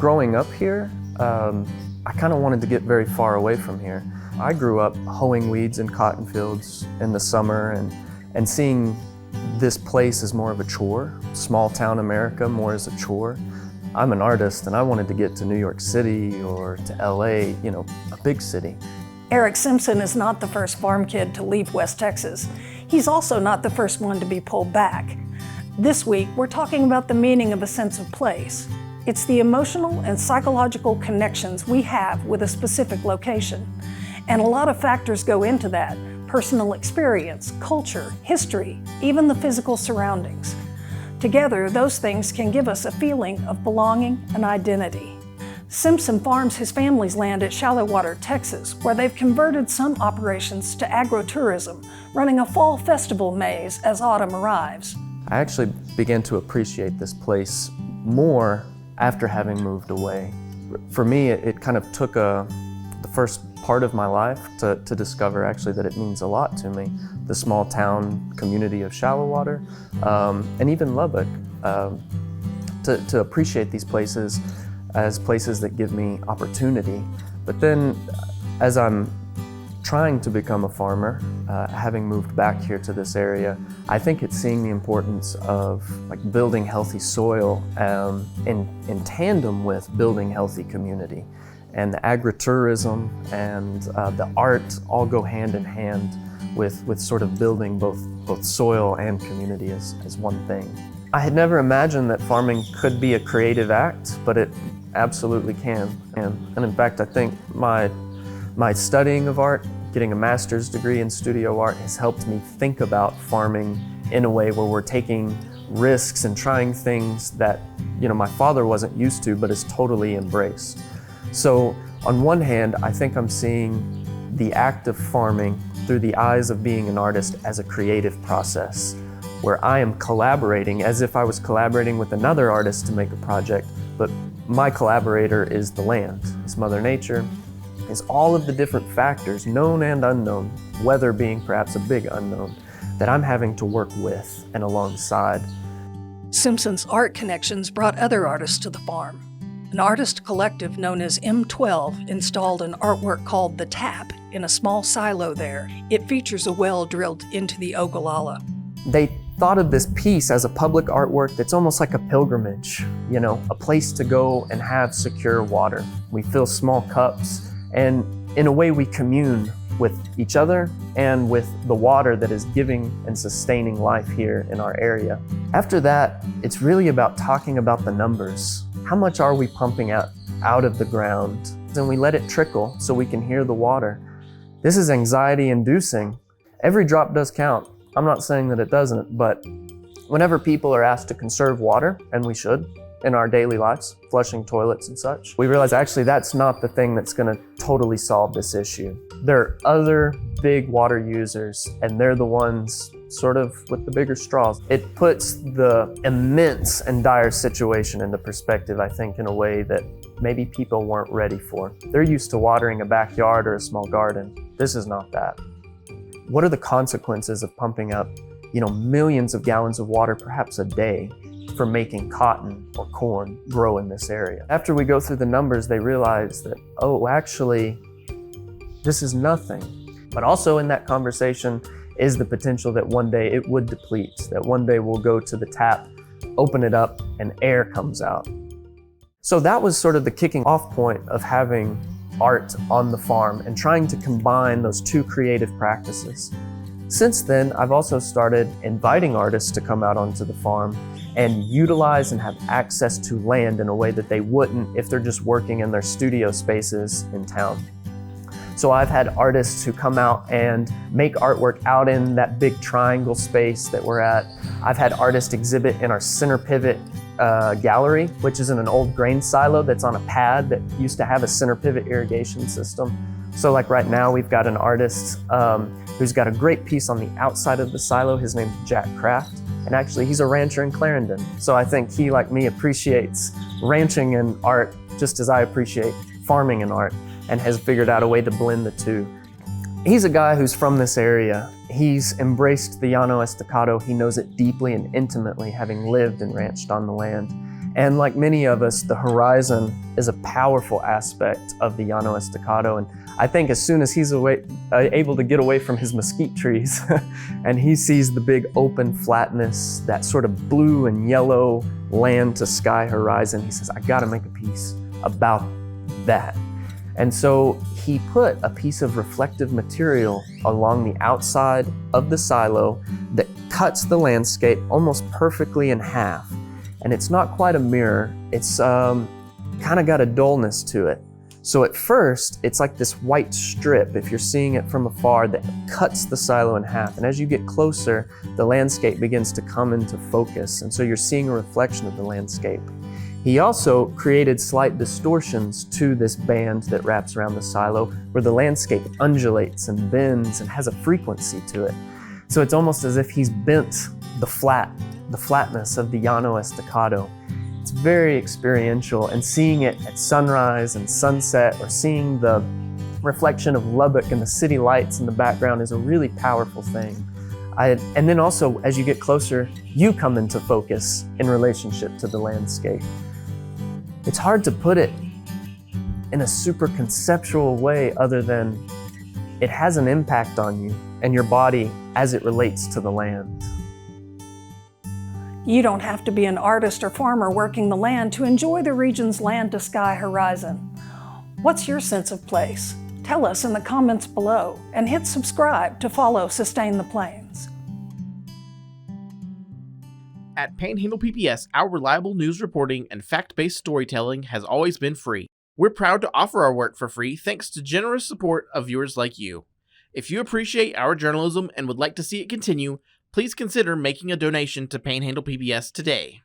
Growing up here, I kind of wanted to get very far away from here. I grew up hoeing weeds in cotton fields in the summer and seeing this place as more of a chore, small town America more as a chore. I'm an artist and I wanted to get to New York City or to LA, a big city. Eric Simpson is not the first farm kid to leave West Texas. He's also not the first one to be pulled back. This week, we're talking about the meaning of a sense of place. It's the emotional and psychological connections we have with a specific location. And a lot of factors go into that: personal experience, culture, history, even the physical surroundings. Together, those things can give us a feeling of belonging and identity. Simpson farms his family's land at Shallow Water, Texas, where they've converted some operations to agritourism, running a fall festival maze as autumn arrives. I actually began to appreciate this place more after having moved away. For me, it kind of took the first part of my life to discover actually that it means a lot to me. The small town community of Shallow Water, and even Lubbock, to appreciate these places as places that give me opportunity. But then as I'm trying to become a farmer, having moved back here to this area, I think it's seeing the importance of building healthy soil in tandem with building healthy community. And the agritourism and the art all go hand in hand with sort of building both soil and community as one thing. I had never imagined that farming could be a creative act, but it absolutely can. And in fact, I think my studying of art, getting a master's degree in studio art, has helped me think about farming in a way where we're taking risks and trying things that my father wasn't used to but has totally embraced. So on one hand, I think I'm seeing the act of farming through the eyes of being an artist as a creative process, where I am collaborating as if I was collaborating with another artist to make a project, but my collaborator is the land, is Mother Nature, is all of the different factors, known and unknown, weather being perhaps a big unknown, that I'm having to work with and alongside. Simpson's art connections brought other artists to the farm. An artist collective known as M12 installed an artwork called The Tap in a small silo there. It features a well drilled into the Ogallala. They thought of this piece as a public artwork that's almost like a pilgrimage, a place to go and have secure water. We fill small cups, and in a way we commune with each other and with the water that is giving and sustaining life here in our area. After that, it's really about talking about the numbers. How much are we pumping out of the ground? And we let it trickle so we can hear the water. This is anxiety inducing. Every drop does count. I'm not saying that it doesn't, but whenever people are asked to conserve water, and we should in our daily lives, flushing toilets and such, we realize actually that's not the thing that's gonna totally solve this issue. There are other big water users, and they're the ones sort of with the bigger straws. It puts the immense and dire situation into perspective, I think, in a way that maybe people weren't ready for. They're used to watering a backyard or a small garden. This is not that. What are the consequences of pumping up, millions of gallons of water, perhaps a day, for making cotton or corn grow in this area? After we go through the numbers, they realize that, oh, actually, this is nothing. But also in that conversation is the potential that one day it would deplete, that one day we'll go to the tap, open it up, and air comes out. So that was sort of the kicking off point of having art on the farm and trying to combine those two creative practices. Since then, I've also started inviting artists to come out onto the farm and utilize and have access to land in a way that they wouldn't if they're just working in their studio spaces in town. So I've had artists who come out and make artwork out in that big triangle space that we're at. I've had artists exhibit in our center pivot gallery, which is in an old grain silo that's on a pad that used to have a center pivot irrigation system. So like right now, we've got an artist who's got a great piece on the outside of the silo. His name's Jack Kraft, and actually he's a rancher in Clarendon. So I think he, like me, appreciates ranching and art just as I appreciate farming and art, and has figured out a way to blend the two. He's a guy who's from this area. He's embraced the Llano Estacado. He knows it deeply and intimately, having lived and ranched on the land. And like many of us, the horizon is a powerful aspect of the Llano Estacado. And I think as soon as he's able to get away from his mesquite trees and he sees the big open flatness, that sort of blue and yellow land to sky horizon, he says, I gotta make a piece about that. And so he put a piece of reflective material along the outside of the silo that cuts the landscape almost perfectly in half. And it's not quite a mirror, it's kind of got a dullness to it. So at first, it's like this white strip, if you're seeing it from afar, that cuts the silo in half. And as you get closer, the landscape begins to come into focus. And so you're seeing a reflection of the landscape. He also created slight distortions to this band that wraps around the silo, where the landscape undulates and bends and has a frequency to it. So it's almost as if he's bent the flatness of the Llano Estacado. It's very experiential, and seeing it at sunrise and sunset, or seeing the reflection of Lubbock and the city lights in the background, is a really powerful thing. And then also, as you get closer, you come into focus in relationship to the landscape. It's hard to put it in a super conceptual way other than it has an impact on you and your body as it relates to the land. You don't have to be an artist or farmer working the land to enjoy the region's land-to-sky horizon. What's your sense of place? Tell us in the comments below, and hit subscribe to follow Sustain the Plains. At Panhandle PBS, our reliable news reporting and fact-based storytelling has always been free. We're proud to offer our work for free thanks to generous support of viewers like you. If you appreciate our journalism and would like to see it continue, please consider making a donation to Panhandle PBS today.